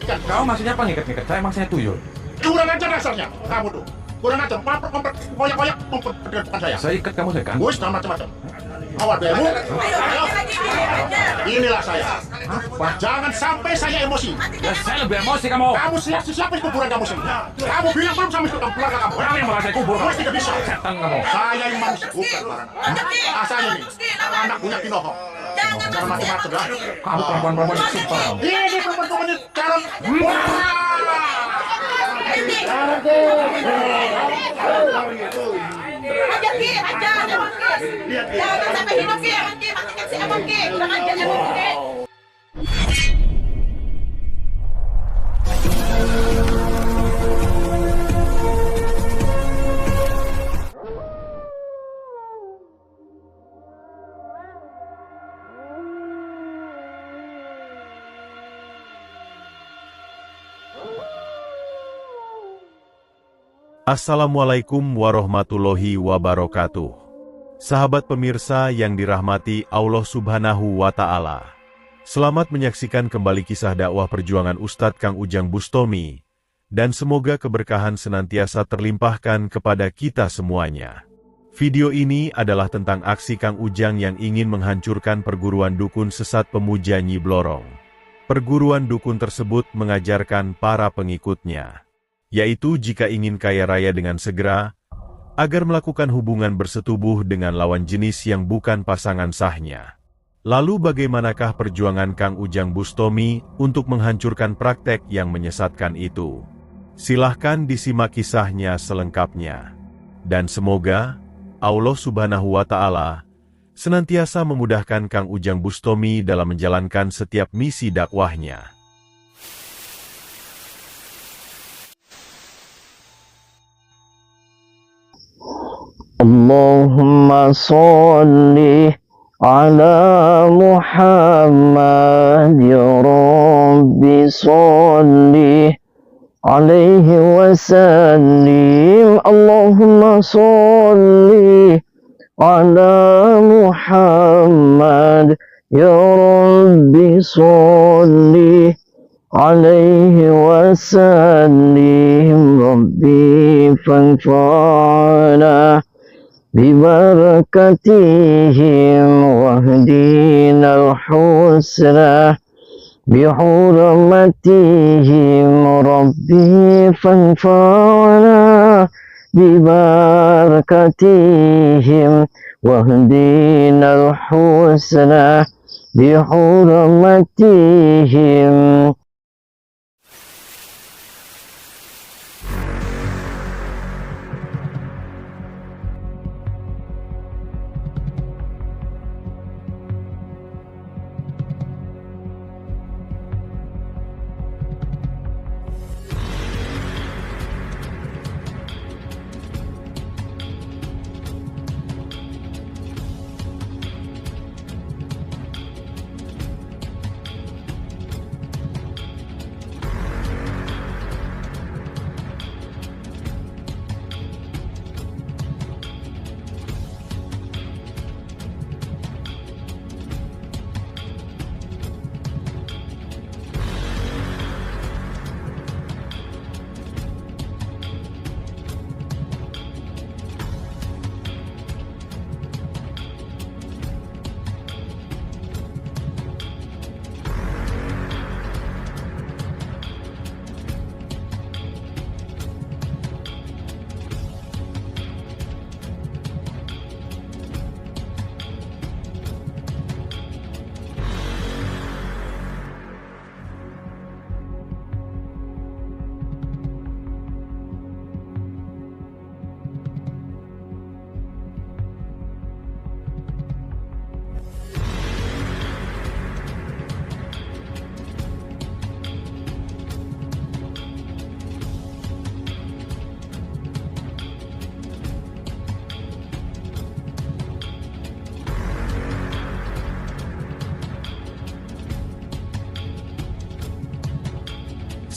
Ikan. Kau maksudnya apa ngikat-ngikat? Saya emang saya tuyul. Kurang ajar dasarnya, kamu tuh. Kurang ajar, koyak-koyak memperdepan saya. Saya ikat kamu sekan. Bos, dan macam-macam. Awal bemu. Inilah saya. Apa? Jangan sampai saya emosi. Ya saya lebih emosi kamu. Kamu siapa di kuburan kamu sini? Kamu bilang belum sama istri keluarga kamu. Orang yang merasa kubur. Bos tidak bisa. Setan kamu. Saya yang manusia, bukan barang. Saya ini, anak punya Kinoho. Jangan macam-macam ya. Kamu perempuan-perempuan itu super. Ini perempuan ini calon. Hajar Ki, hajar, jangan Ki. Jangan sampai hidup Ki, jangan Ki, matikan si Abang Ki. Udah hajar jangan Ki. Assalamualaikum warahmatullahi wabarakatuh. Sahabat pemirsa yang dirahmati Allah Subhanahu wa Ta'ala. Selamat menyaksikan kembali kisah dakwah perjuangan Ustadz Kang Ujang Bustomi, dan semoga keberkahan senantiasa terlimpahkan kepada kita semuanya. Video ini adalah tentang aksi Kang Ujang yang ingin menghancurkan perguruan dukun sesat pemuja Nyi Blorong. Perguruan dukun tersebut mengajarkan para pengikutnya, yaitu jika ingin kaya raya dengan segera, agar melakukan hubungan bersetubuh dengan lawan jenis yang bukan pasangan sahnya. Lalu bagaimanakah perjuangan Kang Ujang Bustomi untuk menghancurkan praktek yang menyesatkan itu? Silahkan disimak kisahnya selengkapnya. Dan semoga Allah Subhanahu wa Ta'ala senantiasa memudahkan Kang Ujang Bustomi dalam menjalankan setiap misi dakwahnya. Allahumma salli ala Muhammad ya Rabbi salli alaihi wa sallim. Allahumma salli ala Muhammad ya Rabbi salli alaihi wa sallim. Rabbi fanfa'na ببركتهم واهدنا الحسنى بحرمتهم ربي فانفعنا ببركتهم واهدنا الحسنى بحرمتهم.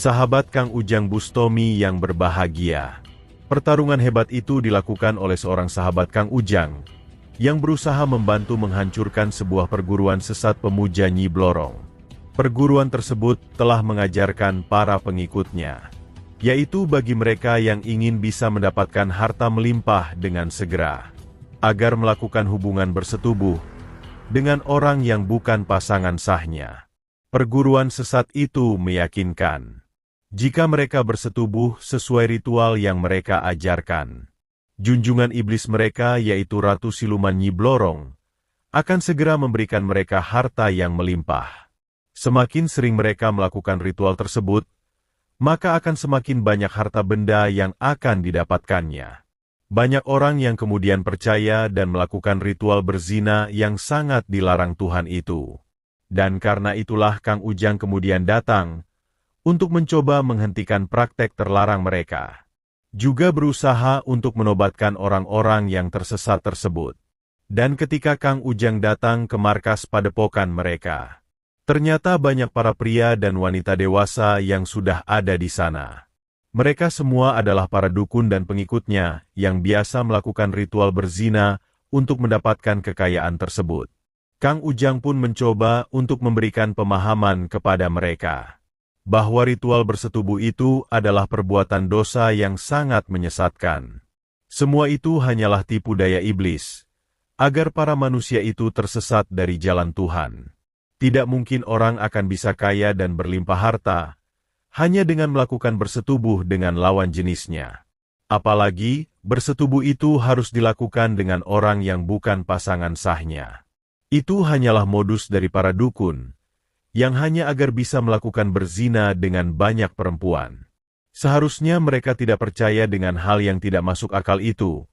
Sahabat Kang Ujang Bustomi yang berbahagia, pertarungan hebat itu dilakukan oleh seorang sahabat Kang Ujang, yang berusaha membantu menghancurkan sebuah perguruan sesat pemuja Nyi Blorong. Perguruan tersebut telah mengajarkan para pengikutnya, yaitu bagi mereka yang ingin bisa mendapatkan harta melimpah dengan segera, agar melakukan hubungan bersetubuh dengan orang yang bukan pasangan sahnya. Perguruan sesat itu meyakinkan, jika mereka bersetubuh sesuai ritual yang mereka ajarkan, junjungan iblis mereka yaitu Ratu Siluman Nyi Blorong, akan segera memberikan mereka harta yang melimpah. Semakin sering mereka melakukan ritual tersebut, maka akan semakin banyak harta benda yang akan didapatkannya. Banyak orang yang kemudian percaya dan melakukan ritual berzina yang sangat dilarang Tuhan itu. Dan karena itulah Kang Ujang kemudian datang untuk mencoba menghentikan praktek terlarang mereka. Juga berusaha untuk menobatkan orang-orang yang tersesat tersebut. Dan ketika Kang Ujang datang ke markas padepokan mereka, ternyata banyak para pria dan wanita dewasa yang sudah ada di sana. Mereka semua adalah para dukun dan pengikutnya yang biasa melakukan ritual berzina untuk mendapatkan kekayaan tersebut. Kang Ujang pun mencoba untuk memberikan pemahaman kepada mereka bahwa ritual bersetubuh itu adalah perbuatan dosa yang sangat menyesatkan. Semua itu hanyalah tipu daya iblis, agar para manusia itu tersesat dari jalan Tuhan. Tidak mungkin orang akan bisa kaya dan berlimpah harta hanya dengan melakukan bersetubuh dengan lawan jenisnya. Apalagi, bersetubuh itu harus dilakukan dengan orang yang bukan pasangan sahnya. Itu hanyalah modus dari para dukun, yang hanya agar bisa melakukan berzina dengan banyak perempuan. Seharusnya mereka tidak percaya dengan hal yang tidak masuk akal itu,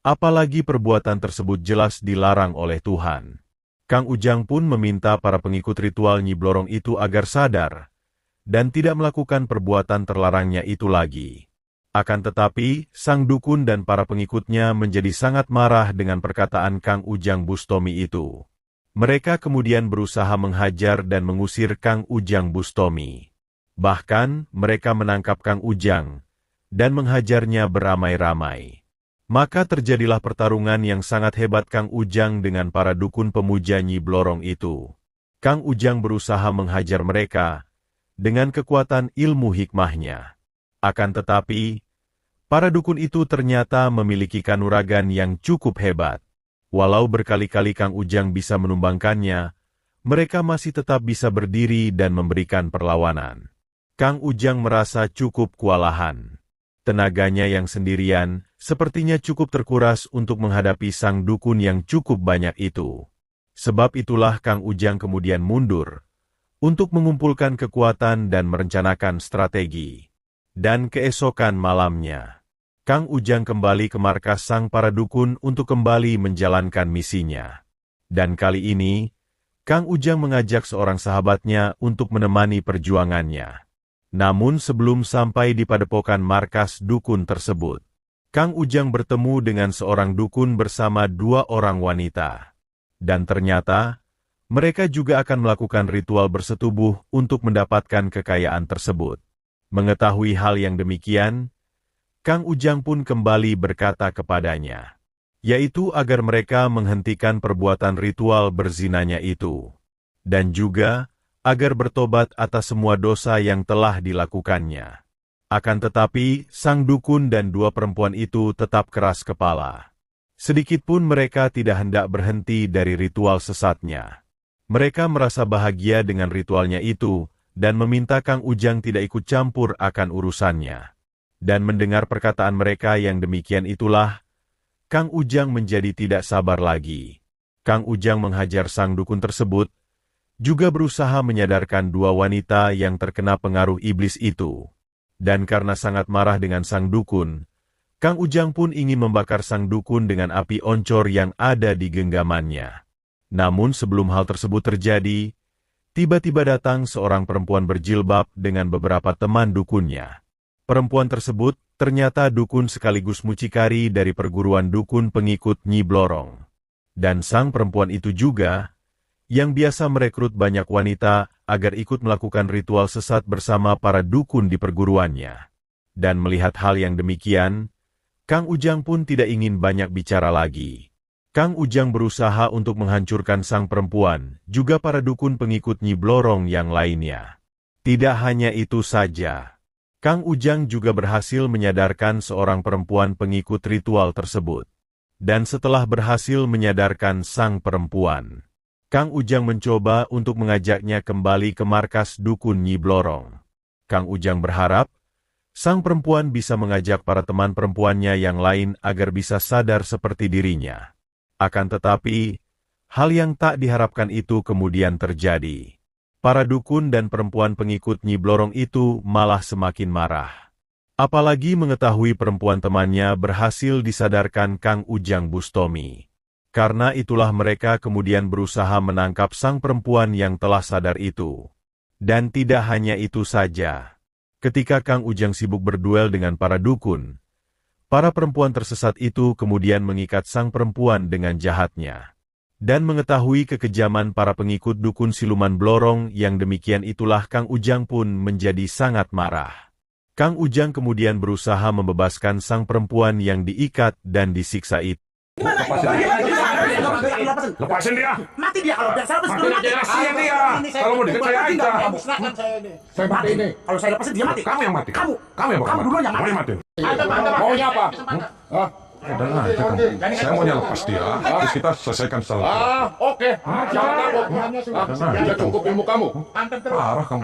apalagi perbuatan tersebut jelas dilarang oleh Tuhan. Kang Ujang pun meminta para pengikut ritual Nyi Blorong itu agar sadar, dan tidak melakukan perbuatan terlarangnya itu lagi. Akan tetapi, sang dukun dan para pengikutnya menjadi sangat marah dengan perkataan Kang Ujang Bustomi itu. Mereka kemudian berusaha menghajar dan mengusir Kang Ujang Bustomi. Bahkan, mereka menangkap Kang Ujang, dan menghajarnya beramai-ramai. Maka terjadilah pertarungan yang sangat hebat Kang Ujang dengan para dukun pemuja Nyi Blorong itu. Kang Ujang berusaha menghajar mereka dengan kekuatan ilmu hikmahnya. Akan tetapi, para dukun itu ternyata memiliki kanuragan yang cukup hebat. Walau berkali-kali Kang Ujang bisa menumbangkannya, mereka masih tetap bisa berdiri dan memberikan perlawanan. Kang Ujang merasa cukup kewalahan. Tenaganya yang sendirian sepertinya cukup terkuras untuk menghadapi sang dukun yang cukup banyak itu. Sebab itulah Kang Ujang kemudian mundur untuk mengumpulkan kekuatan dan merencanakan strategi. Dan keesokan malamnya, Kang Ujang kembali ke markas sang para dukun untuk kembali menjalankan misinya. Dan kali ini, Kang Ujang mengajak seorang sahabatnya untuk menemani perjuangannya. Namun sebelum sampai di padepokan markas dukun tersebut, Kang Ujang bertemu dengan seorang dukun bersama dua orang wanita. Dan ternyata, mereka juga akan melakukan ritual bersetubuh untuk mendapatkan kekayaan tersebut. Mengetahui hal yang demikian, Kang Ujang pun kembali berkata kepadanya, yaitu agar mereka menghentikan perbuatan ritual berzinanya itu. Dan juga, agar bertobat atas semua dosa yang telah dilakukannya. Akan tetapi, sang dukun dan dua perempuan itu tetap keras kepala. Sedikitpun mereka tidak hendak berhenti dari ritual sesatnya. Mereka merasa bahagia dengan ritualnya itu, dan meminta Kang Ujang tidak ikut campur akan urusannya. Dan mendengar perkataan mereka yang demikian itulah, Kang Ujang menjadi tidak sabar lagi. Kang Ujang menghajar sang dukun tersebut, juga berusaha menyadarkan dua wanita yang terkena pengaruh iblis itu. Dan karena sangat marah dengan sang dukun, Kang Ujang pun ingin membakar sang dukun dengan api oncor yang ada di genggamannya. Namun sebelum hal tersebut terjadi, tiba-tiba datang seorang perempuan berjilbab dengan beberapa teman dukunnya. Perempuan tersebut ternyata dukun sekaligus mucikari dari perguruan dukun pengikut Nyi Blorong. Dan sang perempuan itu juga yang biasa merekrut banyak wanita agar ikut melakukan ritual sesat bersama para dukun di perguruannya. Dan melihat hal yang demikian, Kang Ujang pun tidak ingin banyak bicara lagi. Kang Ujang berusaha untuk menghancurkan sang perempuan, juga para dukun pengikut Nyi Blorong yang lainnya. Tidak hanya itu saja. Kang Ujang juga berhasil menyadarkan seorang perempuan pengikut ritual tersebut. Dan setelah berhasil menyadarkan sang perempuan, Kang Ujang mencoba untuk mengajaknya kembali ke markas dukun Nyi Blorong. Kang Ujang berharap sang perempuan bisa mengajak para teman perempuannya yang lain agar bisa sadar seperti dirinya. Akan tetapi, hal yang tak diharapkan itu kemudian terjadi. Para dukun dan perempuan pengikut Nyi Blorong itu malah semakin marah. Apalagi mengetahui perempuan temannya berhasil disadarkan Kang Ujang Bustomi. Karena itulah mereka kemudian berusaha menangkap sang perempuan yang telah sadar itu. Dan tidak hanya itu saja. Ketika Kang Ujang sibuk berduel dengan para dukun, para perempuan tersesat itu kemudian mengikat sang perempuan dengan jahatnya. Dan mengetahui kekejaman para pengikut dukun siluman Blorong yang demikian itulah Kang Ujang pun menjadi sangat marah. Kang Ujang kemudian berusaha membebaskan sang perempuan yang diikat dan disiksa itu. Lepasin dia. Mati dia kalau saya lepas dulu mati. Kasihan dia. Kalau mau deket saya aja. Musnahkan saya ini. Saya mati ini. Kalau saya lepasin dia mati. Kamu yang mati. Kamu yang bakal duluan yang mati. Kamu yang mati. Maunya apa? Hah? Udah aja kamu. Saya maunya lepas dia. Terus kita selesaikan salah. Oke. Jangan takut. Dia cukup ilmu kamu. Parah kamu.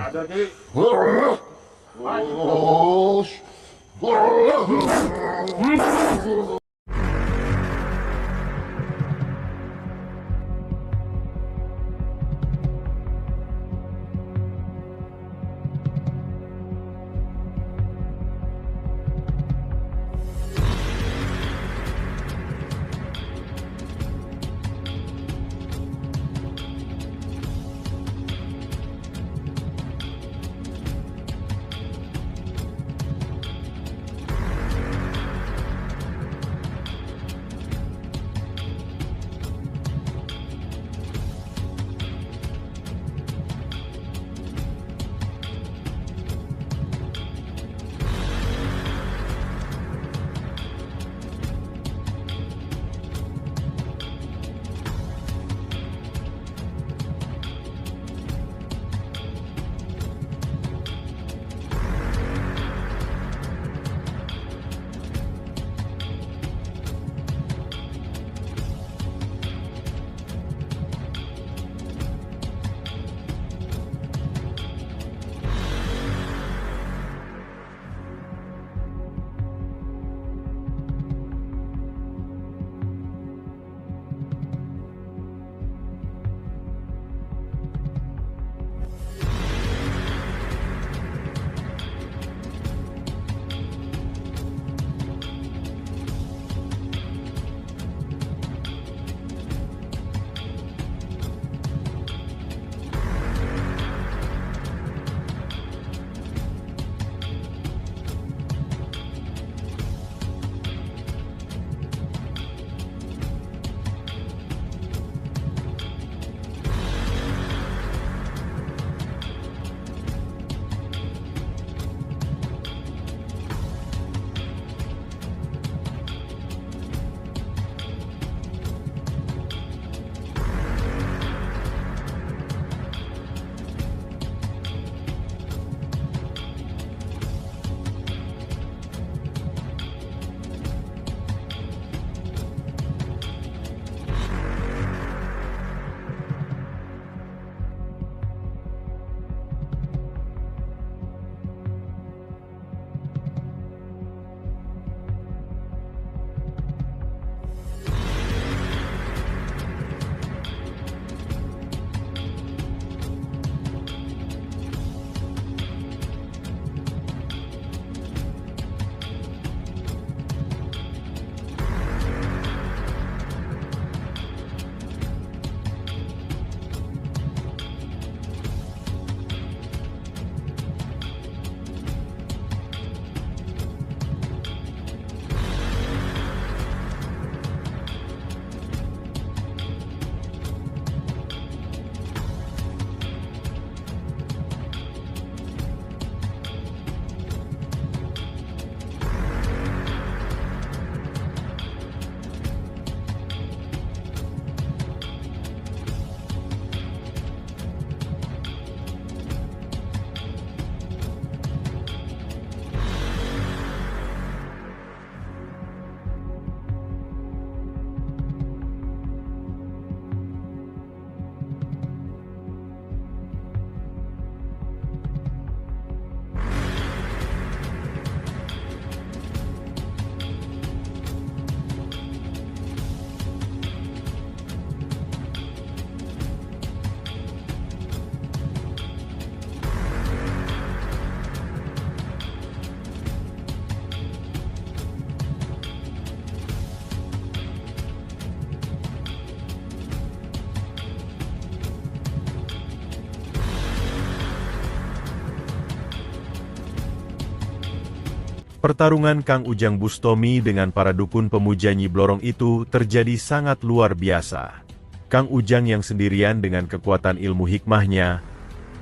Pertarungan Kang Ujang Bustomi dengan para dukun pemuja Nyi Blorong itu terjadi sangat luar biasa. Kang Ujang yang sendirian dengan kekuatan ilmu hikmahnya,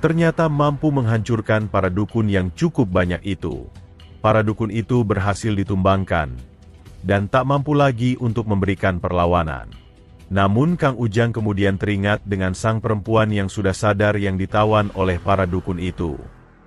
ternyata mampu menghancurkan para dukun yang cukup banyak itu. Para dukun itu berhasil ditumbangkan, dan tak mampu lagi untuk memberikan perlawanan. Namun Kang Ujang kemudian teringat dengan sang perempuan yang sudah sadar yang ditawan oleh para dukun itu.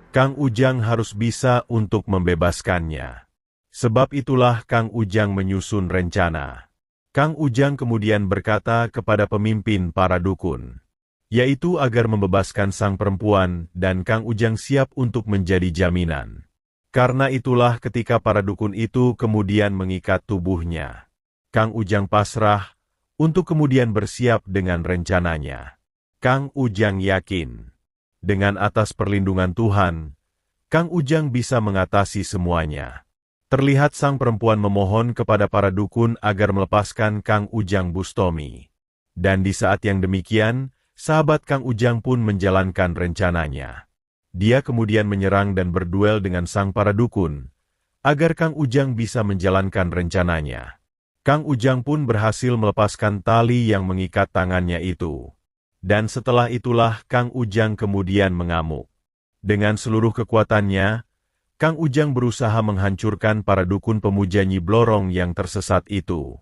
Kang Ujang harus bisa untuk membebaskannya. Sebab itulah Kang Ujang menyusun rencana. Kang Ujang kemudian berkata kepada pemimpin para dukun, yaitu agar membebaskan sang perempuan dan Kang Ujang siap untuk menjadi jaminan. Karena itulah ketika para dukun itu kemudian mengikat tubuhnya, Kang Ujang pasrah untuk kemudian bersiap dengan rencananya. Kang Ujang yakin, dengan atas perlindungan Tuhan, Kang Ujang bisa mengatasi semuanya. Terlihat sang perempuan memohon kepada para dukun agar melepaskan Kang Ujang Bustomi. Dan di saat yang demikian, sahabat Kang Ujang pun menjalankan rencananya. Dia kemudian menyerang dan berduel dengan sang para dukun, agar Kang Ujang bisa menjalankan rencananya. Kang Ujang pun berhasil melepaskan tali yang mengikat tangannya itu. Dan setelah itulah Kang Ujang kemudian mengamuk. Dengan seluruh kekuatannya, Kang Ujang berusaha menghancurkan para dukun pemuja Nyi Blorong yang tersesat itu.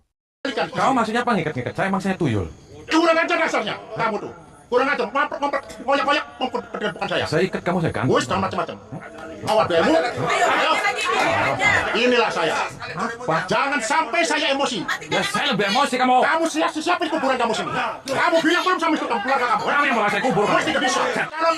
Kau maksudnya apa ngikat-ngikat? Saya emang saya tuyul. Kurang ajar dasarnya, kamu tuh. Kurang ajar, ngoyak-ngoyak, bukan saya. Saya ikat kamu, saya ganggu. Wis, jangan macam-macam. Awat demo. Ayo. Inilah saya. Apa? Jangan sampai saya emosi. Ya, saya lebih emosi kamu. Kamu siapin kuburan kamu sini. Kamu bilang belum sama istri keluarga kamu. Orang yang mau saya kubur. Wis, tidak bisa. Sekarang,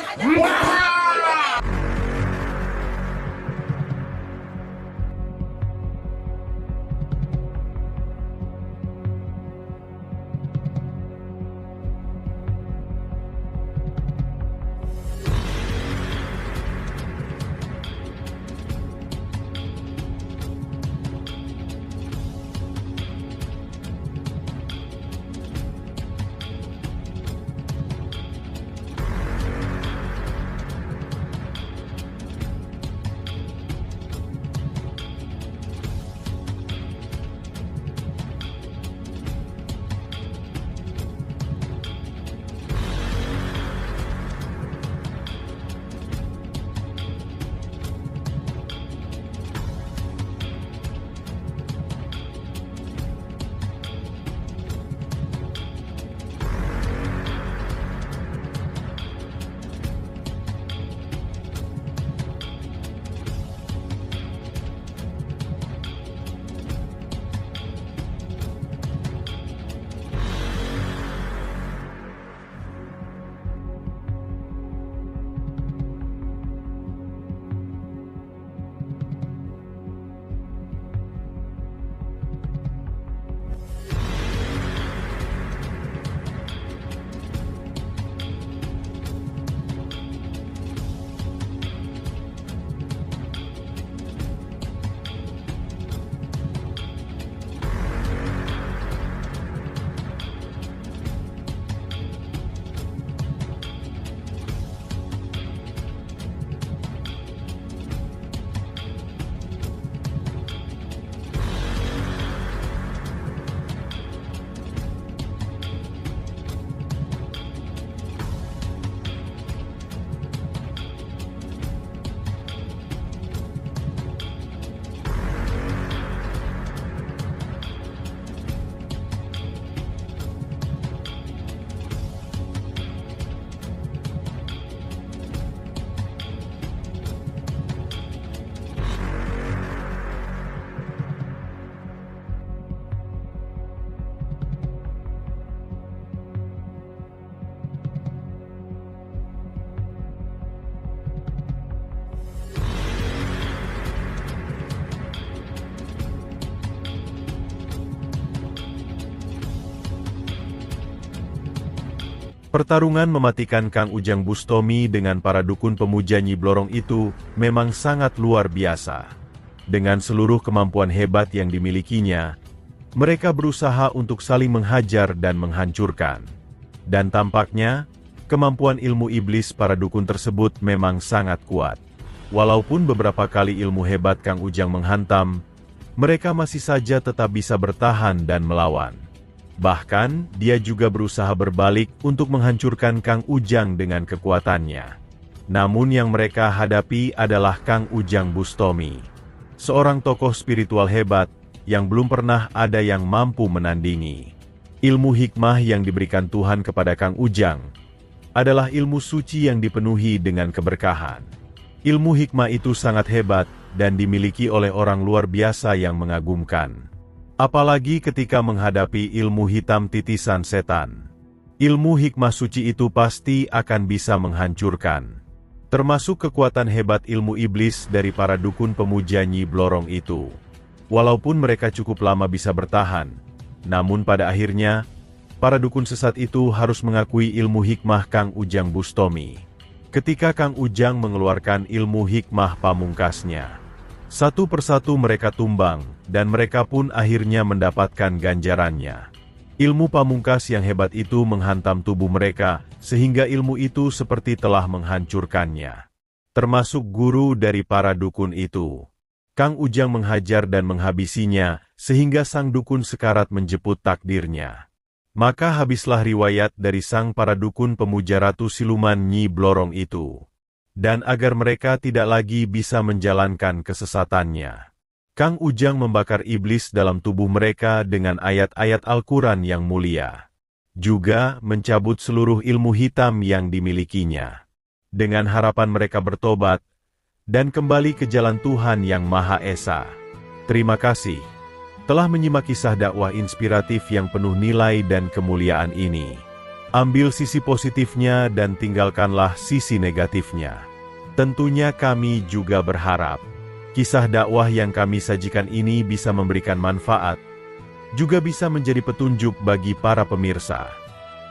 Pertarungan mematikan Kang Ujang Bustomi dengan para dukun pemuja Nyi Blorong itu memang sangat luar biasa. Dengan seluruh kemampuan hebat yang dimilikinya, mereka berusaha untuk saling menghajar dan menghancurkan. Dan tampaknya, kemampuan ilmu iblis para dukun tersebut memang sangat kuat. Walaupun beberapa kali ilmu hebat Kang Ujang menghantam, mereka masih saja tetap bisa bertahan dan melawan. Bahkan, dia juga berusaha berbalik untuk menghancurkan Kang Ujang dengan kekuatannya. Namun yang mereka hadapi adalah Kang Ujang Bustomi, seorang tokoh spiritual hebat yang belum pernah ada yang mampu menandingi. Ilmu hikmah yang diberikan Tuhan kepada Kang Ujang adalah ilmu suci yang dipenuhi dengan keberkahan. Ilmu hikmah itu sangat hebat dan dimiliki oleh orang luar biasa yang mengagumkan. Apalagi ketika menghadapi ilmu hitam titisan setan. Ilmu hikmah suci itu pasti akan bisa menghancurkan. Termasuk kekuatan hebat ilmu iblis dari para dukun pemuja Nyi Blorong itu. Walaupun mereka cukup lama bisa bertahan, namun pada akhirnya, para dukun sesat itu harus mengakui ilmu hikmah Kang Ujang Bustomi. Ketika Kang Ujang mengeluarkan ilmu hikmah pamungkasnya, satu persatu mereka tumbang, dan mereka pun akhirnya mendapatkan ganjarannya. Ilmu pamungkas yang hebat itu menghantam tubuh mereka, sehingga ilmu itu seperti telah menghancurkannya. Termasuk guru dari para dukun itu. Kang Ujang menghajar dan menghabisinya, sehingga sang dukun sekarat menjemput takdirnya. Maka habislah riwayat dari sang para dukun pemuja Ratu Siluman Nyi Blorong itu. Dan agar mereka tidak lagi bisa menjalankan kesesatannya, Kang Ujang membakar iblis dalam tubuh mereka dengan ayat-ayat Al-Quran yang mulia. Juga mencabut seluruh ilmu hitam yang dimilikinya. Dengan harapan mereka bertobat, dan kembali ke jalan Tuhan yang Maha Esa. Terima kasih telah menyimak kisah dakwah inspiratif yang penuh nilai dan kemuliaan ini. Ambil sisi positifnya dan tinggalkanlah sisi negatifnya. Tentunya kami juga berharap kisah dakwah yang kami sajikan ini bisa memberikan manfaat, juga bisa menjadi petunjuk bagi para pemirsa.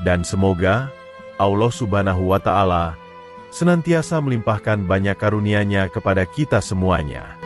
Dan semoga Allah Subhanahu wa Ta'ala senantiasa melimpahkan banyak karunia-Nya kepada kita semuanya.